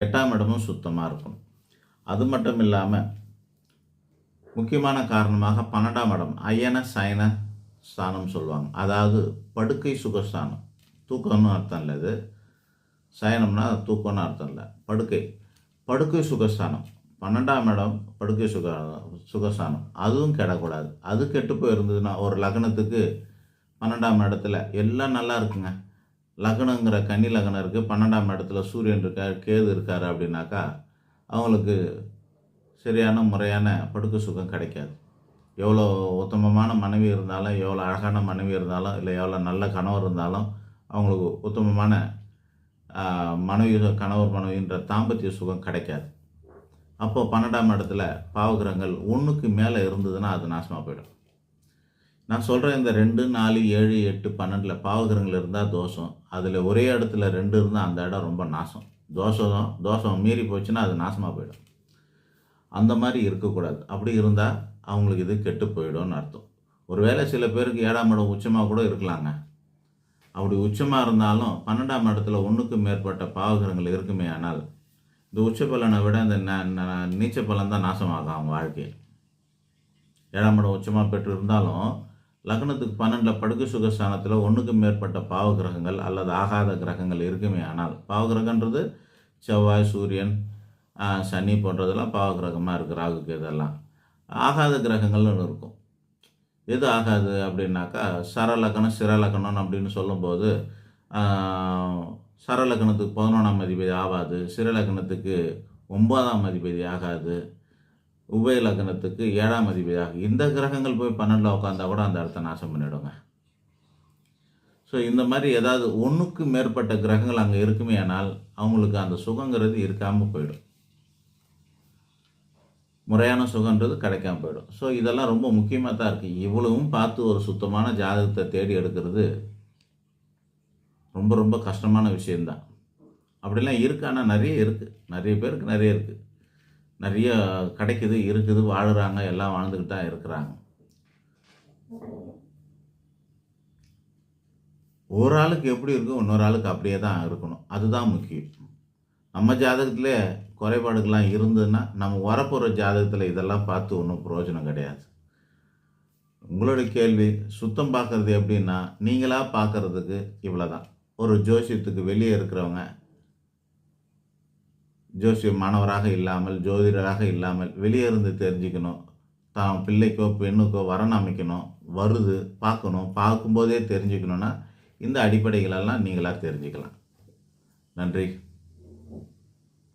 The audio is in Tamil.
8ஆம் இடமும் சுத்தமாக இருக்கணும். அது மட்டும் இல்லாமல் முக்கியமான காரணமாக 12ஆம் இடம் அயன சயன ஸ்தானம் சொல்லுவாங்க. அதாவது படுக்கை சுகஸ்தானம். தூக்கம்னு அர்த்தம் இல்லை இது. சயனம்னா தூக்கம்னு அர்த்தம் இல்லை. படுக்கை சுகஸ்தானம். 12ஆம் இடம் படுக்கை சுகஸ்தானம். அதுவும் கெடக்கூடாது. அது கெட்டு போயிருந்ததுன்னா ஒரு லக்னத்துக்கு 12ஆம் இடத்துல எல்லாம் நல்லா இருக்குங்க. லக்னங்கிற கன்னி லக்னம் இருக்குது, 12ஆம் இடத்துல சூரியன் இருக்கார், கேது இருக்கார் அப்படின்னாக்கா அவங்களுக்கு சரியான முறையான படுக்கை சுகம் கிடைக்காது. எவ்வளோ உத்தமமான மனைவி இருந்தாலும், எவ்வளோ அழகான மனைவி இருந்தாலும், இல்லை எவ்வளோ நல்ல கணவர் இருந்தாலும் அவங்களுக்கு உத்தமமான கணவர் மனைவின்ற தாம்பத்திய சுகம் கிடைக்காது. அப்போது 12ஆம் இடத்துல பாவகிரகங்கள் 1க்கு மேலே இருந்ததுன்னா அது நாசமாக போயிடும். நான் சொல்கிறேன், இந்த 2, 4, 7, 8, 12 பாவகிரகங்கள் இருந்தால் தோஷம். அதில் ஒரே இடத்துல 2 இருந்தால் அந்த இடம் ரொம்ப நாசம். தோஷம் மீறி போச்சுன்னா அது நாசமாக போயிடும். அந்த மாதிரி இருக்கக்கூடாது. அப்படி இருந்தால் அவங்களுக்கு இது கெட்டு போயிடும்னு அர்த்தம். ஒருவேளை சில பேருக்கு 7ஆம் இடம் உச்சமாக கூட இருக்கலாங்க. அப்படி உச்சமாக இருந்தாலும் 12ஆம் இடத்துல 1க்கு மேற்பட்ட பாவகிரகங்கள் இருக்குமே ஆனால் இந்த உச்ச பலனை விட இந்த நீச்ச பலன் தான் நாசமாகும் அவங்க வாழ்க்கையில். 7ஆம் இடம் உச்சமாக பெற்று இருந்தாலும் லக்னத்துக்கு 12 படுக்கை சுகஸ்தானத்தில் 1க்கு மேற்பட்ட பாவகிரகங்கள் அல்லது ஆகாத கிரகங்கள் இருக்குமே ஆனால், பாவகிரகன்றது செவ்வாய், சூரியன், சனி போன்றதெல்லாம் பாவகிரகமாக இருக்குது, ராகுக்கு இதெல்லாம். ஆகாத கிரகங்கள்னு இருக்கும். எது ஆகாது அப்படின்னாக்கா சரலக்கணம் சிரலக்கணம் அப்படின்னு சொல்லும்போது சரலக்கணத்துக்கு 11ஆம் அதிபதி ஆகாது, சிரலக்கணத்துக்கு 9ஆம் அதிபதி ஆகாது, உபய லக்னத்துக்கு 7ஆம் அதிபதி ஆகும். இந்த கிரகங்கள் போய் 12 உட்காந்தா கூட அந்த இடத்த நாசம் பண்ணிவிடுங்க. ஸோ இந்த மாதிரி ஏதாவது 1க்கு மேற்பட்ட கிரகங்கள் அங்கே இருக்குமே ஆனால் அவங்களுக்கு அந்த சுகங்கிறது இருக்காமல் போயிடும். முறையான சுகன்றது கிடைக்காம போயிடும். ஸோ இதெல்லாம் ரொம்ப முக்கியமாக தான் இருக்குது. இவ்வளவும் பார்த்து ஒரு சுத்தமான ஜாதகத்தை தேடி எடுக்கிறது ரொம்ப ரொம்ப கஷ்டமான விஷயந்தான். அப்படிலாம் இருக்குது. ஆனால் நிறைய இருக்குது, நிறைய பேருக்கு நிறைய இருக்குது, நிறைய கிடைக்குது, இருக்குது, வாழுறாங்க, எல்லாம் வாழ்ந்துக்கிட்டு தான் இருக்கிறாங்க. ஒரு ஆளுக்கு எப்படி இருக்கும், இன்னொரு ஆளுக்கு அப்படியே தான் இருக்கணும். அதுதான் முக்கியம். நம்ம ஜாதகத்திலே குறைபாடுகள்லாம் இருந்ததுன்னா நம்ம வரப்போகிற ஜாதகத்தில் இதெல்லாம் பார்த்து ஒன்றும் பிரயோஜனம் கிடையாது. உங்களுடைய கேள்வி சுத்தம் பார்க்குறது எப்படின்னா, நீங்களாக பார்க்குறதுக்கு இவ்வளோ தான். ஒரு ஜோசியத்துக்கு வெளியே இருக்கிறவங்க, ஜோசிய மாணவராக இல்லாமல், ஜோதிடராக இல்லாமல் வெளியே இருந்து தெரிஞ்சுக்கணும். தான் பிள்ளைக்கோ பெண்ணுக்கோ வரன் அமைக்கணும், வருது பார்க்கணும், பார்க்கும்போதே தெரிஞ்சுக்கணுன்னா இந்த அடிப்படைகளெல்லாம் நீங்களாக தெரிஞ்சுக்கலாம். நன்றி.